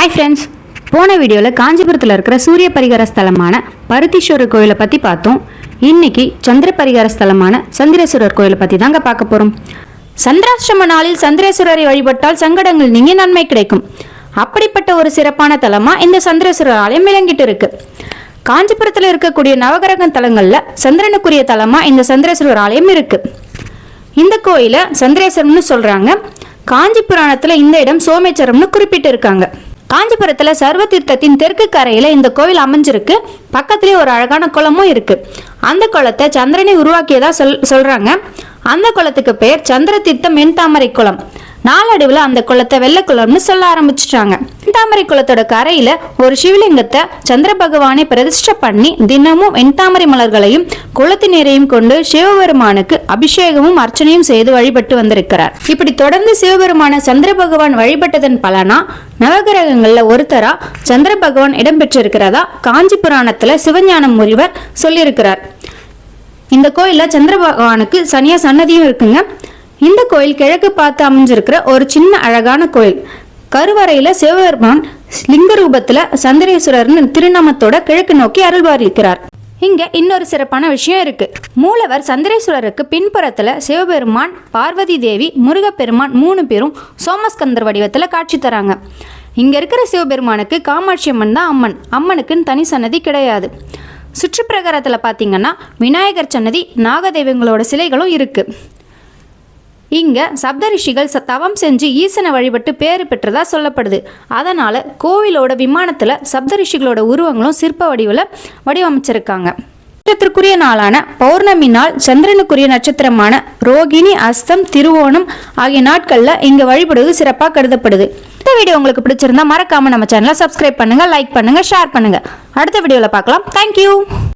Hi friends, போன வீடியோவில் காஞ்சிபுரத்தில் இருக்கிற சூரிய பரிகார ஸ்தலமான பருத்தீஸ்வரர் கோயிலை பற்றி பார்த்தோம். இன்னைக்கு சந்திர பரிகார ஸ்தலமான சந்திரேஸ்வரர் கோயிலை பற்றி தாங்க பார்க்க போகிறோம். சந்திராஷ்டம நாளில் சந்திரேஸ்வரரை வழிபட்டால் சங்கடங்கள் நீங்கி நன்மை கிடைக்கும். அப்படிப்பட்ட ஒரு சிறப்பான தலமாக இந்த சந்திரேஸ்வரர் ஆலயம் விளங்கிட்டு இருக்கு. காஞ்சிபுரத்தில் இருக்கக்கூடிய நவகிரக தலங்களில் சந்திரனுக்குரிய தலமாக இந்த சந்திரேஸ்வரர் ஆலயம் இருக்கு. இந்த கோயிலை சந்திரேஸ்வரம்னு சொல்றாங்க. காஞ்சி புராணத்துல இந்த இடம் சோமேச்சரம்னு குறிப்பிட்டு இருக்காங்க. காஞ்சிபுரத்துல சர்வ தீர்த்தத்தின் தெற்கு கரையில இந்த கோவில் அமைஞ்சிருக்கு. பக்கத்திலே ஒரு அழகான குளமும் இருக்கு. அந்த குளத்தை சந்திரனை உருவாக்கியதா சொல்றாங்க. அந்த குளத்துக்கு பெயர் சந்திர தீர்த்தம் வெண்தாமரை குளம். நாளடைவில் அந்த குளத்தை வெள்ளக்குளம்னு சொல்ல ஆரம்பிச்சிட்டாங்க. வெண்தாமரை குளத்தோட கரையில ஒரு சிவலிங்கத்தை சந்திர பகவானை பிரதிஷ்டை பண்ணி தினமும் வெண்தாமரை மலர்களையும் குளத்து நீரையும் கொண்டு சிவபெருமானுக்கு அபிஷேகமும் அர்ச்சனையும் செய்து வழிபட்டு வந்திருக்கிறார். இப்படி தொடர்ந்து சிவபெருமான சந்திர பகவான் வழிபட்டதன் பலனா நவகிரகங்கள்ல ஒருத்தரா சந்திர பகவான் இடம்பெற்றிருக்கிறதா காஞ்சி புராணத்துல சிவஞான முனிவர் சொல்லியிருக்கிறார். இந்த கோயில்ல சந்திர பகவானுக்கு சனியா சன்னதியும் இருக்குங்க. இந்த கோயில் கிழக்கு பார்த்து அமைஞ்சிருக்கிற ஒரு சின்ன அழகான கோயில். கருவறையில சிவபெருமான் லிங்க ரூபத்துல சந்திரேஸ்வரர்னு திருநாமத்தோட கிழக்கு நோக்கி அருள்வாரிக்கிறார். இங்க இன்னொரு சிறப்பான விஷயம் இருக்கு. மூலவர் சந்திரேஸ்வரருக்கு பின்புறத்துல சிவபெருமான், பார்வதி தேவி, முருகப்பெருமான் 3 பேரும் சோமஸ்கந்தர் வடிவத்துல காட்சி தராங்க. இங்க இருக்கிற சிவபெருமானுக்கு காமாட்சி அம்மன் தான் அம்மன். அம்மனுக்குன்னு தனி சன்னதி கிடையாது. சுற்றுப்பிரகாரத்துல பாத்தீங்கன்னா விநாயகர் சன்னதி, நாகதெய்வங்களோட சிலைகளும் இருக்கு. இங்க சப்தரிஷிகள் தவம் செஞ்சு ஈசனை வழிபட்டு பேறு பெற்றதா சொல்லப்படுது. அதனால கோவிலோட விமானத்துல சப்தரிஷிகளோட உருவங்களும் சிற்ப வடிவமைச்சிருக்காங்க. நட்சத்திரக்குரிய நாளான பௌர்ணமி நாள், சந்திரனுக்குரிய நட்சத்திரமான ரோகிணி, அஸ்தம், திருவோணம் ஆகிய நாட்கள்ல இங்க வழிபடுவது சிறப்பா கருதப்படுது. இந்த வீடியோ உங்களுக்கு பிடிச்சிருந்தா மறக்காம நம்ம சேனலை சப்ஸ்கிரைப் பண்ணுங்க, லைக் பண்ணுங்க, ஷேர் பண்ணுங்க. அடுத்த வீடியோல பார்க்கலாம். தேங்க்யூ.